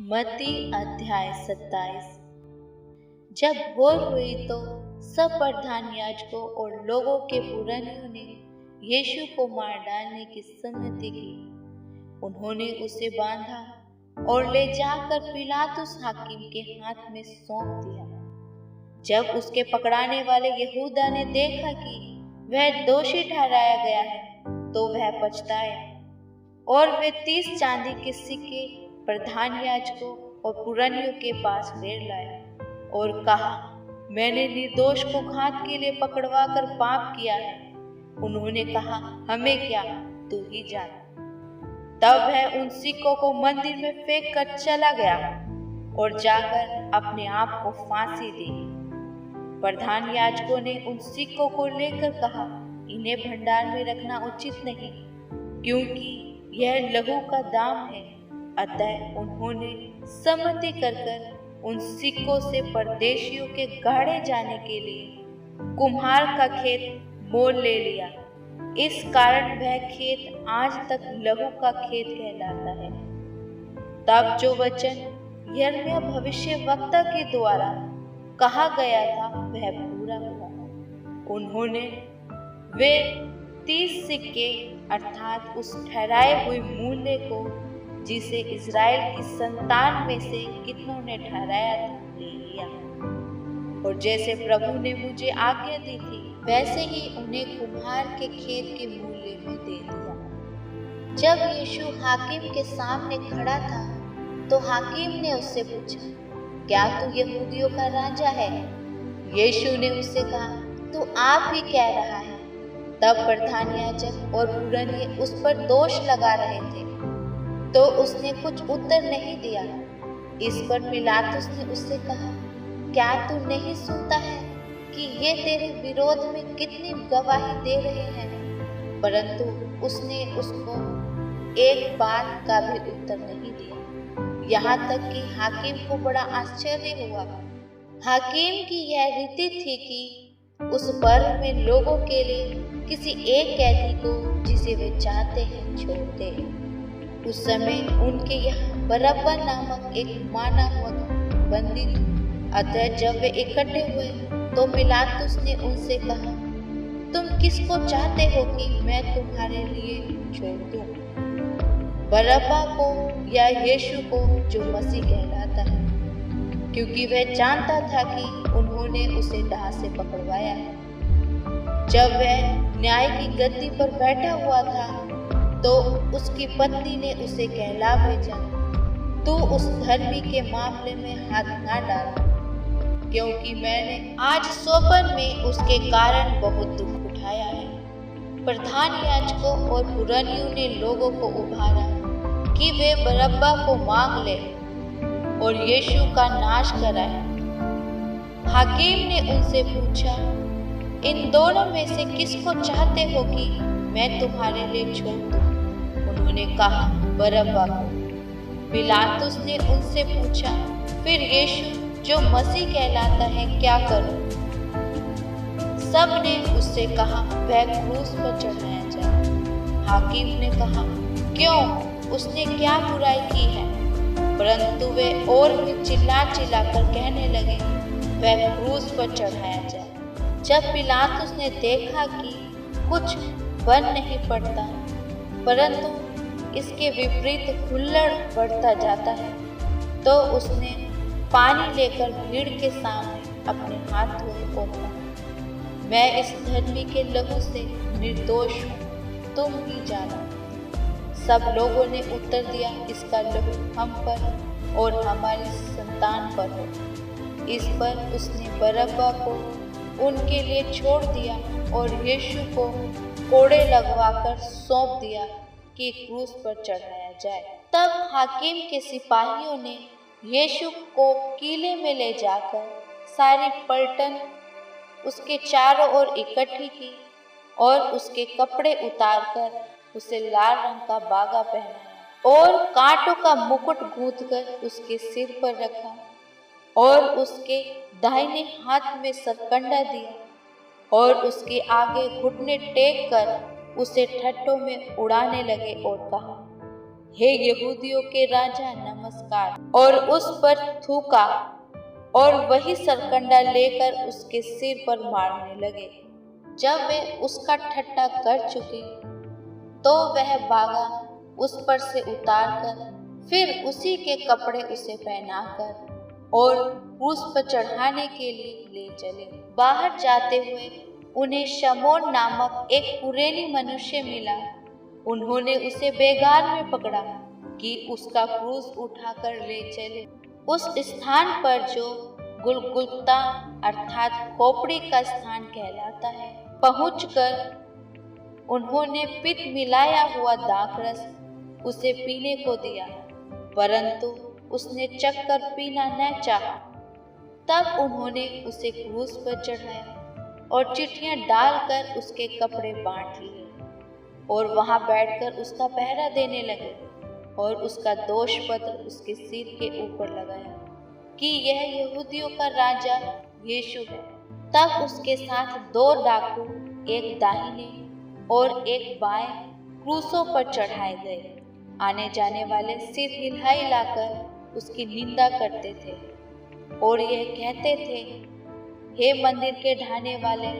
मत्ती अध्याय 27। जब भोर हुई तो सब प्रधान याजकों और लोगों के पुरनियों ने यीशु को मार डालने की सम्मति की। उन्होंने उसे बांधा और ले जाकर पिलातुस हाकिम के हाथ में सौंप दिया। जब उसके पकड़ाने वाले यहूदा ने देखा कि वह दोषी ठहराया गया है तो वह पछताया और वे 30 चांदी के सिक्के प्रधान याजकों और पुरनियों के पास ले लाए और कहा, मैंने निर्दोष को घात के लिए पकड़वा कर पाप किया है। उन्होंने कहा, हमें क्या, तू ही जान। तब वह उन सिक्कों को मंदिर में फेंक कर चला गया और जाकर अपने आप को फांसी दी। प्रधान याजकों ने उन सिक्कों को लेकर कहा, इन्हें भंडार में रखना उचित नहीं, क्योंकि यह लहू का दाम है। अतः उन्होंने सम्मति कर उन सिक्कों से परदेशियों के गाड़े जाने के लिए कुम्हार का खेत मोल ले लिया। इस कारण वह खेत आज तक लहू का खेत कहलाता है। तब जो वचन यिर्मयाह भविष्यवक्ता के द्वारा कहा गया था वह पूरा हुआ। उन्होंने वे 30 सिक्के अर्थात उस ठहराए हुए मूल्य को, जिसे इज़राइल की संतान में से कितनों ने ठहराया था, ले लिया। और जैसे प्रभु ने मुझे आज्ञा दी थी वैसे ही उन्हें कुम्हार के खेत के मूल्य में दे दिया। जब यीशु हाकिम के सामने खड़ा था तो हाकिम ने उससे पूछा, क्या तू यहूदियों का राजा है? यीशु ने उससे कहा, तू आप ही कह रहा है। तब प्रधान याजक और पुरनिये उस पर दोष लगा रहे थे तो उसने कुछ उत्तर नहीं दिया। इस पर पिलातुस ने उससे कहा, क्या तू नहीं सुनता है कि ये तेरे विरोध में कितनी गवाही दे रहे हैं? परंतु उसने उसको एक बात का भी उत्तर नहीं दिया। यहाँ तक कि हाकिम को बड़ा आश्चर्य हुआ। हाकिम की यह रीति थी कि उस पर्व में लोगों के लिए किसी एक कैदी को जिसे वे चाहते हैं छोड़ दे। उस समय उनके यहाँ बरअब्बा नामक एक माना हुआ बंदी था। अतः जब वे इकट्ठे हुए तो पिलातुस ने उनसे कहा, तुम किसको चाहते हो कि मैं तुम्हारे लिए छोड़ दूं, बरअब्बा को या यीशु को जो मसीह कहलाता है? क्योंकि वह जानता था कि उन्होंने उसे दाह से पकड़वाया है। जब वह न्याय की गद्दी पर बैठा हुआ था तो उसकी पत्नी ने उसे कहला भेजा, तू उस धर्मी के मामले में हाथ ना डाल, क्योंकि मैंने आज सोपन में उसके कारण बहुत दुख उठाया है। प्रधान याजकों और पुरनियों ने लोगों को उभारा कि वे बरअब्बा को मांग ले और यीशु का नाश कराए। हाकिम ने उनसे पूछा, इन दोनों में से किसको चाहते हो कि मैं तुम्हारे लिए छोड़ दूं? उन्होंने कहा, बरअब्बा को। पिलातुस ने उनसे पूछा, फिर यीशु जो मसीह कहलाता है क्या करूं? सब ने उससे कहा, वह क्रूस पर चढ़ाया जाए। हाकिम ने कहा, क्यों, उसने क्या बुराई की है? परंतु वे और भी चिल्ला कर कहने लगे, वह क्रूस पर चढ़ाया जाए। जब पिलातुस ने देखा कि कुछ बन नहीं पड़ता परंतु इसके विपरीत हुल्लड़ बढ़ता जाता है, तो उसने पानी लेकर भीड़ के सामने अपने हाथ धोए और कहा, मैं इस धर्मी के लहू से निर्दोष हूँ, तुम ही जानो। सब लोगों ने उत्तर दिया, इसका लहू हम पर और हमारी संतान पर हो। इस पर उसने बरअब्बा को उनके लिए छोड़ दिया और यीशु को कोड़े लगवाकर सौंप दिया कि क्रूस पर चढ़ाया जाए। तब हाकिम के सिपाहियों ने यीशु को किले में ले जाकर सारी पलटन उसके चारों ओर इकट्ठी की और उसके कपड़े उतारकर उसे लाल रंग का बागा पहनाया और कांटों का मुकुट गूंथकर उसके सिर पर रखा और उसके दाहिने हाथ में सरकंडा दिया और उसके आगे घुटने टेक कर उसे ठट्ठों में उड़ाने लगे और कहा, हे यहूदियों के राजा नमस्कार, और उस पर थूका और वही सरकंडा लेकर उसके सिर पर मारने लगे। जब वे उसका ठट्ठा कर चुके तो वह भागा, उस पर से उतारकर फिर उसी के कपड़े उसे पहनाकर और क्रूस पर चढ़ाने के लिए ले चले। बाहर जाते हुए उन्हें शमौन नामक एक कुरेनी मनुष्य मिला। उन्होंने उसे बेगार में पकड़ा कि उसका क्रूस उठाकर ले चले। उस स्थान पर जो गुलगुल्ता अर्थात खोपड़ी का स्थान कहलाता है, पहुंचकर उन्होंने पित्त मिलाया हुआ दाखरस उसे पीने को दिया, परंतु उसने चखकर पीना न चाहा। तब उन्होंने उसे क्रूस पर चढ़ाया और चिट्ठियां डालकर उसके कपड़े बांट लिए और वहां बैठकर उसका पहरा देने लगे और उसका दोष पत्र उसके सिर के ऊपर लगाया कि यह यहूदियों का राजा यीशु है। तब उसके साथ 2 डाकू, एक दाहिने और एक बाएं, क्रूसों पर चढ़ाए गए। आने जाने वाले सिर हिला-हिलाकर उसकी निंदा करते थे और यह कहते थे, हे मंदिर के ढाने वाले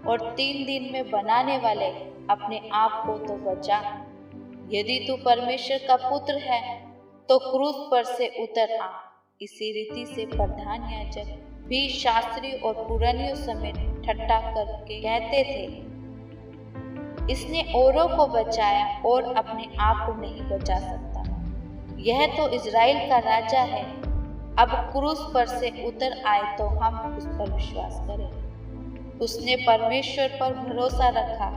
और 3 दिन में बनाने वाले, अपने आप को तो बचा। यदि तू परमेश्वर का पुत्र है तो क्रूस पर से उतर आ। इसी रीति से प्रधान याजक भी शास्त्री और पुरानियों समेत ठट्ठा करके कहते थे, इसने औरों को बचाया और अपने आप को नहीं बचा सकता। यह तो इज़राइल का राजा है। अब क्रूस पर से उतर आए तो हम उस पर विश्वास करें। उसने परमेश्वर पर भरोसा रखा।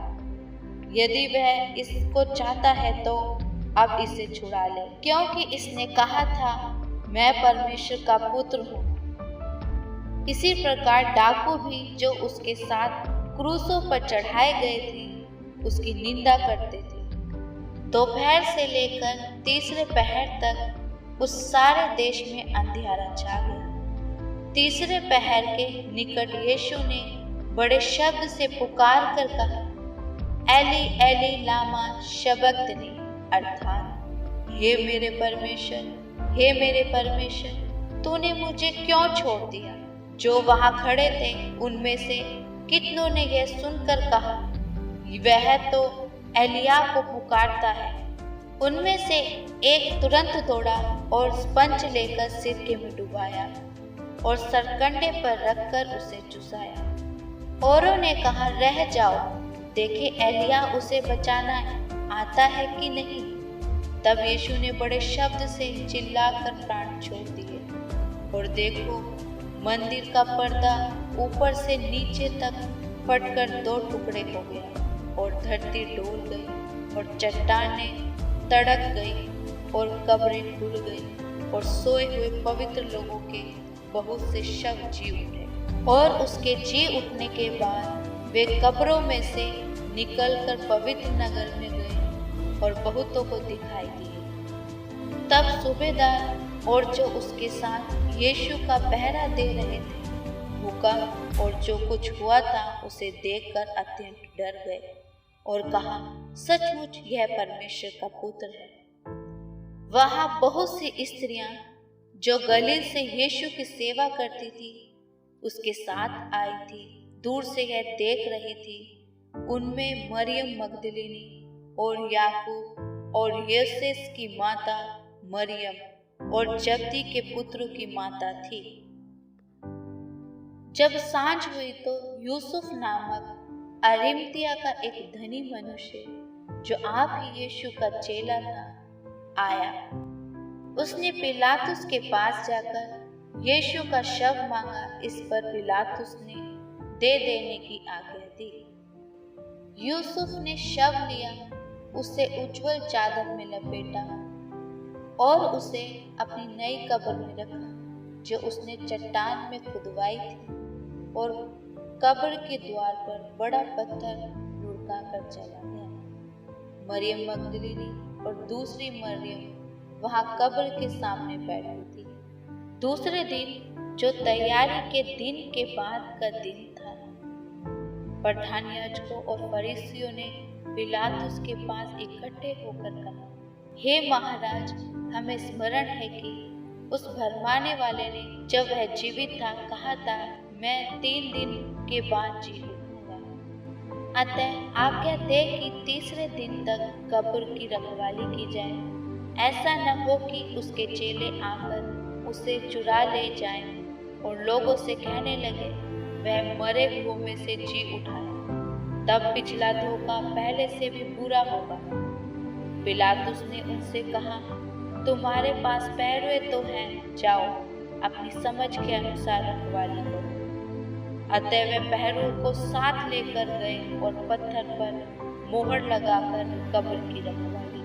यदि वह इसको चाहता है तो अब इसे छुड़ा ले, क्योंकि इसने कहा था, मैं परमेश्वर का पुत्र हूँ। इसी प्रकार डाकू भी जो उसके साथ क्रूसों पर चढ़ाए गए थे उसकी निंदा करते थे। दोपहर से लेकर तीसरे पहर तक उस सारे देश में अंधियारा छा गया। तीसरे पहर के निकट यीशु ने बड़े शब्द से पुकार कर कहा, एली एली लामा शबक्तनी, अर्थात हे मेरे परमेश्वर, तूने मुझे क्यों छोड़ दिया। जो वहां खड़े थे उनमें से कितनों ने यह सुनकर कहा, वह तो एलिया को पुकारता है। उनमें से एक तुरंत दौड़ा और स्पंज लेकर सिरके में डुबाया और सरकंडे पर रखकर उसे चुसाया। औरों ने कहा, रह जाओ, देखे एलिया उसे बचाना आता है कि नहीं। तब यीशु ने बड़े शब्द से चिल्लाकर प्राण छोड़ दिए और देखो, मंदिर का पर्दा ऊपर से नीचे तक फटकर 2 टुकड़े हो गया और धरती डोल गई और चट्टानें तड़क गई और कब्रें खुल गई और सोए हुए पवित्र लोगों के बहुत से शव जी उठे। और उसके जी उठने के बाद वे कब्रों में से निकलकर पवित्र नगर में गए और बहुतों को दिखाई दिए। तब सूबेदार और जो उसके साथ यीशु का पहरा दे रहे थे भूखा और जो कुछ हुआ था उसे देखकर अत्यंत डर गए और कहा, सचमुच यह परमेश्वर का पुत्र है। वहां बहुत सी स्त्रियां जो गलील से यीशु की सेवा करती थी उसके साथ आई थी, दूर से यह देख रही थी। उनमें मरियम मगदलिनी और याकूब और योसेस की माता मरियम और जब्दी के पुत्रों की माता थी। जब सांझ हुई तो यूसुफ नामक अरिमतिया का एक धनी मनुष्य जो आप ही यीशु का चेला था आया। उसने पिलातुस के पास जाकर यीशु का शव मांगा। इस पर पिलातुस ने दे देने की आज्ञा दी। यूसुफ ने शव लिया, उसे उज्जवल चादर में लपेटा और उसे अपनी नई कब्र में रखा जो उसने चट्टान में खुदवाई थी, और कब्र के द्वार पर बड़ा पत्थर लुढ़का कर चला गया। मरियम मगदलिनी और दूसरी मरियम वहां कब्र के सामने बैठी थी। दूसरे दिन जो तैयारी के दिन के बाद का दिन था, प्रधान याजकों और फरीसियों ने पिलातुस के पास इकट्ठे होकर कहा, हे महाराज, हमें स्मरण है कि उस भरमाने वाले ने जब वह जीवित था कहा था, मैं 3 दिन के बाद जी उठूंगा। अतः आज्ञा दे कि तीसरे दिन तक कब्र की रखवाली की जाए। ऐसा न हो कि उसके चेले आकर उसे चुरा ले जाएं और लोगों से कहने लगे, वह मरे हुओं में से जी उठा है। तब पिछला धोखा पहले से भी बुरा होगा। पिलातुस ने उनसे कहा, तुम्हारे पास पैरवे तो हैं, जाओ अपनी समझ के अनुसार रखवाली करो। अतः वे पहरुओं को साथ लेकर गए और पत्थर पर मोहर लगाकर कब्र की रखवाली